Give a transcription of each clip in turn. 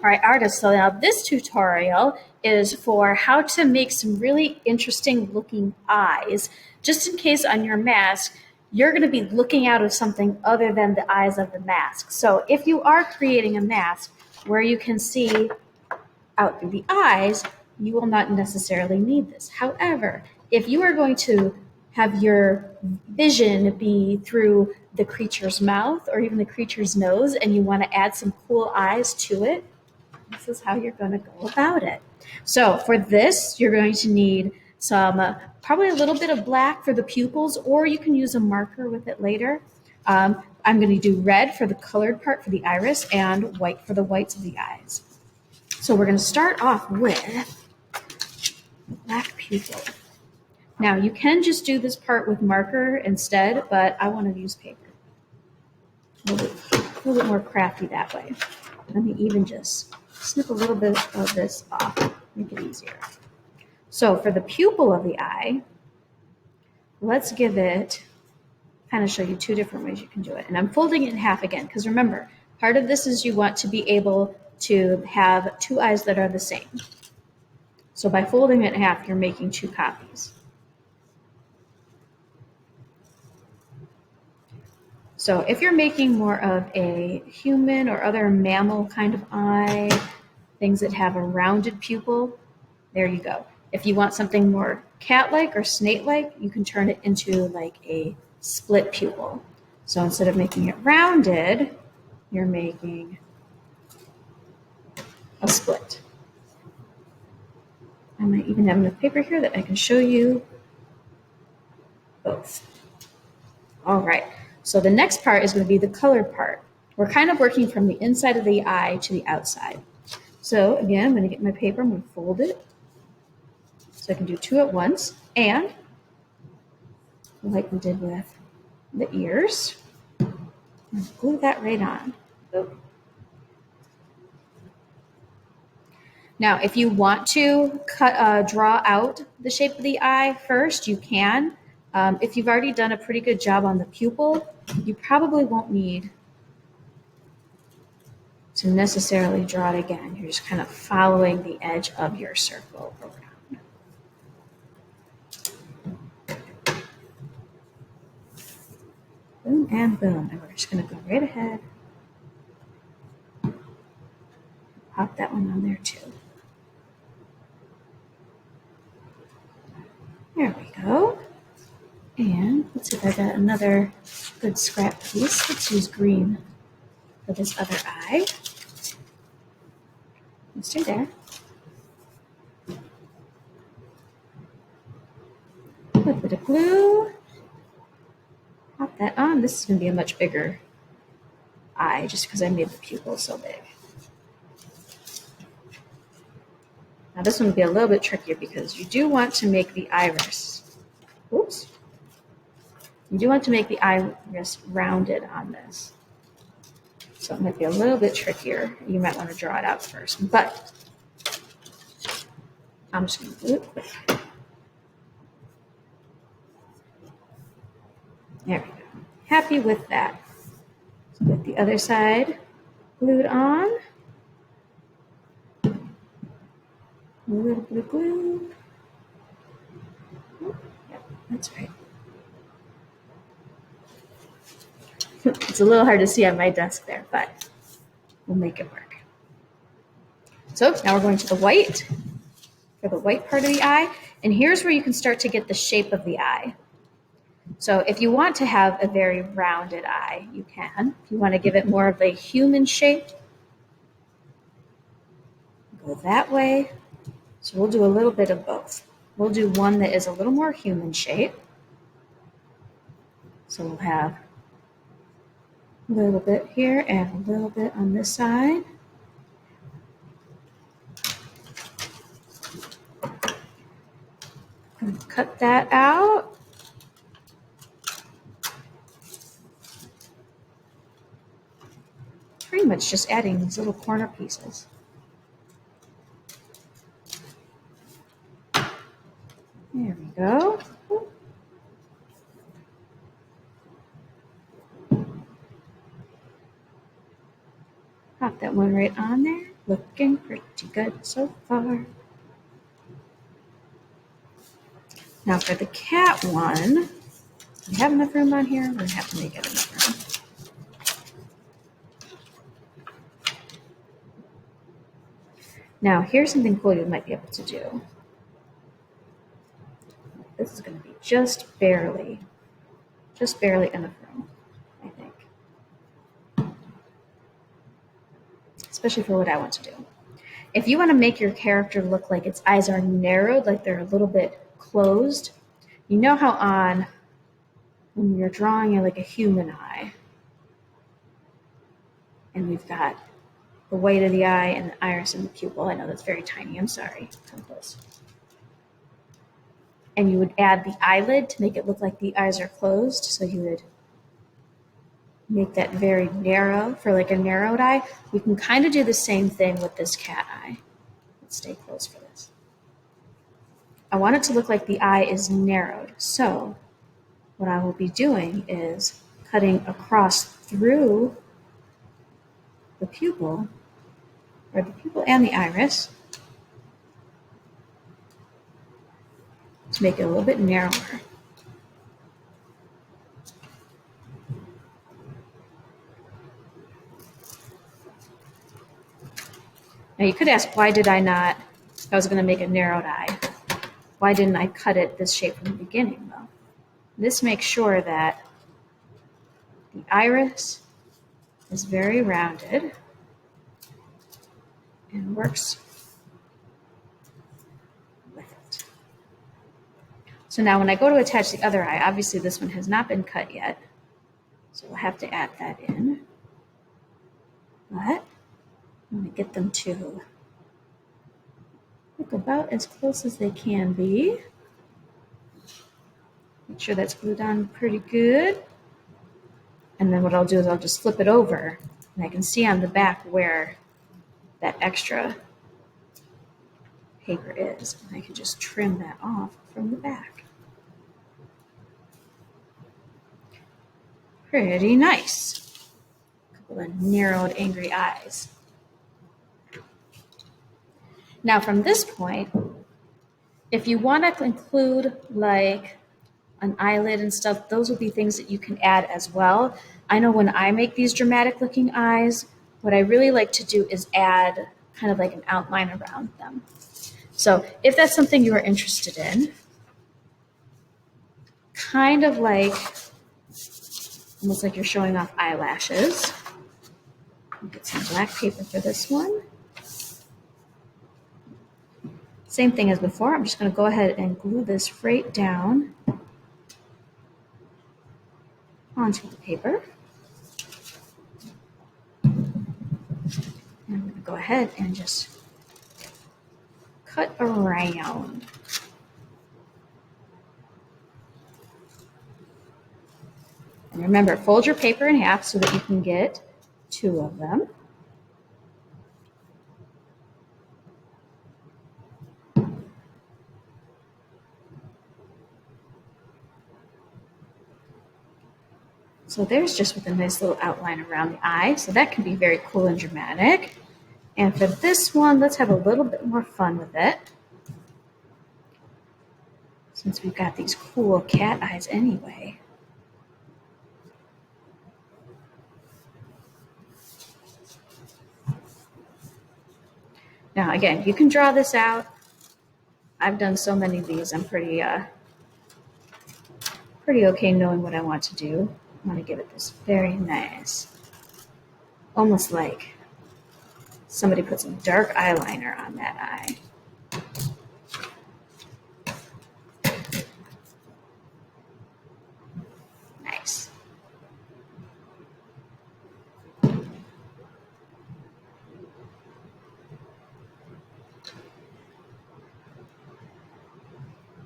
right, artists, so now this tutorial is for how to make some really interesting looking eyes, just in case on your mask you're going to be looking out of something other than the eyes of the mask. So if you are creating a mask where you can see out through the eyes, you will not necessarily need this. However, if you are going to have your vision be through the creature's mouth or even the creature's nose, and you want to add some cool eyes to it, this is how you're going to go about it. So for this, you're going to need some, probably a little bit of black for the pupils, or you can use a marker with it later. I'm going to do red for the colored part for the iris and white for the whites of the eyes. So we're going to start off with the black pupil. Now you can just do this part with marker instead, but I want to use paper. A little bit more crafty that way. Let me even just snip a little bit of this off, make it easier. So for the pupil of the eye, let's give it, kind of show you two different ways you can do it. And I'm folding it in half again, because remember, part of this is you want to be able to have two eyes that are the same. So by folding it in half, you're making two copies. So if you're making more of a human or other mammal kind of eye, things that have a rounded pupil, there you go. If you want something more cat-like or snake-like, you can turn it into like a split pupil. So instead of making it rounded, you're making a split. I might even have enough paper here that I can show you both. All right, so the next part is going to be the colored part. We're kind of working from the inside of the eye to the outside. So again, I'm going to get my paper, I'm going to fold it so I can do two at once, and like we did with the ears, glue that right on. Boop. Now, if you want to draw out the shape of the eye first, you can. If you've already done a pretty good job on the pupil, you probably won't need to necessarily draw it again. You're just kind of following the edge of your circle around. Boom and boom. And we're just going to go right ahead. Pop that one on there too. There we go. And let's see if I got another good scrap piece. Let's use green for this other eye. Let's do there. A little bit of glue. Pop that on. This is going to be a much bigger eye just because I made the pupil so big. Now this one will be a little bit trickier because you do want to make the iris. Oops. You do want to make the iris rounded on this. So it might be a little bit trickier. You might want to draw it out first, but I'm just going to do it quick. There we go. Happy with that. So get the other side glued on. A little bit of glue. Yep, that's right. It's a little hard to see on my desk there, but we'll make it work. So now we're going to the white for the white part of the eye. And here's where you can start to get the shape of the eye. So if you want to have a very rounded eye, you can. If you want to give it more of a human shape, go that way. So we'll do a little bit of both. We'll do one that is a little more human shape. So we'll have a little bit here and a little bit on this side. I'm going to cut that out. Pretty much just adding these little corner pieces. There we go. Pop that one right on there. Looking pretty good so far. Now for the cat one, do we have enough room on here? We're going to have to make it enough room. Now here's something cool you might be able to do. This is going to be just barely enough room, I think. Especially for what I want to do. If you want to make your character look like its eyes are narrowed, like they're a little bit closed, you know how when you're drawing like a human eye, and we've got the white of the eye and the iris and the pupil. I know that's very tiny, I'm sorry. Come close. And you would add the eyelid to make it look like the eyes are closed, so you would make that very narrow for like a narrowed eye. We can kind of do the same thing with this cat eye. Let's stay close for this. I want it to look like the eye is narrowed. So what I will be doing is cutting across through the pupil, or the pupil and the iris, to make it a little bit narrower. Now you could ask, why did I not, if I was going to make a narrowed eye, why didn't I cut it this shape from the beginning? Well, this makes sure that the iris is very rounded and works with it. So now when I go to attach the other eye, obviously this one has not been cut yet, so we'll have to add that in. But I'm going to get them to look about as close as they can be. Make sure that's glued on pretty good. And then what I'll do is I'll just flip it over, and I can see on the back where that extra paper is. And I can just trim that off from the back. Pretty nice. A couple of narrowed, angry eyes. Now from this point, if you want to include like an eyelid and stuff, those will be things that you can add as well. I know when I make these dramatic looking eyes, what I really like to do is add kind of like an outline around them. So if that's something you are interested in, kind of like, almost like you're showing off eyelashes. I'll get some black paper for this one. Same thing as before, I'm just going to go ahead and glue this right down onto the paper. And I'm going to go ahead and just cut around. And remember, fold your paper in half so that you can get two of them. So there's just with a nice little outline around the eye. So that can be very cool and dramatic. And for this one, let's have a little bit more fun with it. Since we've got these cool cat eyes anyway. Now again, you can draw this out. I've done so many of these, I'm pretty okay knowing what I want to do. I want to give it this very nice, almost like somebody put some dark eyeliner on that eye. Nice.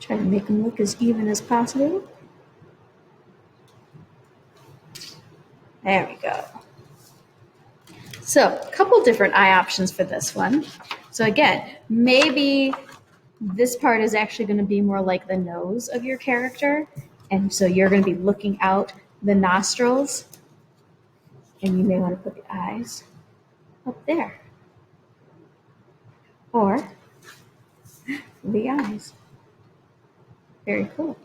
Try to make them look as even as possible. There we go. So a couple different eye options for this one. So again, maybe this part is actually going to be more like the nose of your character. And so you're going to be looking out the nostrils. And you may want to put the eyes up there. or the eyes. Very cool.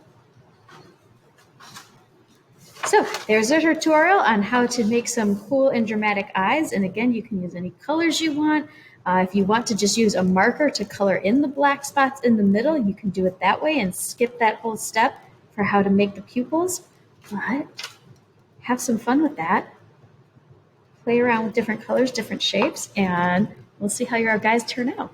So there's a tutorial on how to make some cool and dramatic eyes. And again, you can use any colors you want. If you want to just use a marker to color in the black spots in the middle, you can do it that way and skip that whole step for how to make the pupils. But have some fun with that. Play around with different colors, different shapes, and we'll see how your guys turn out.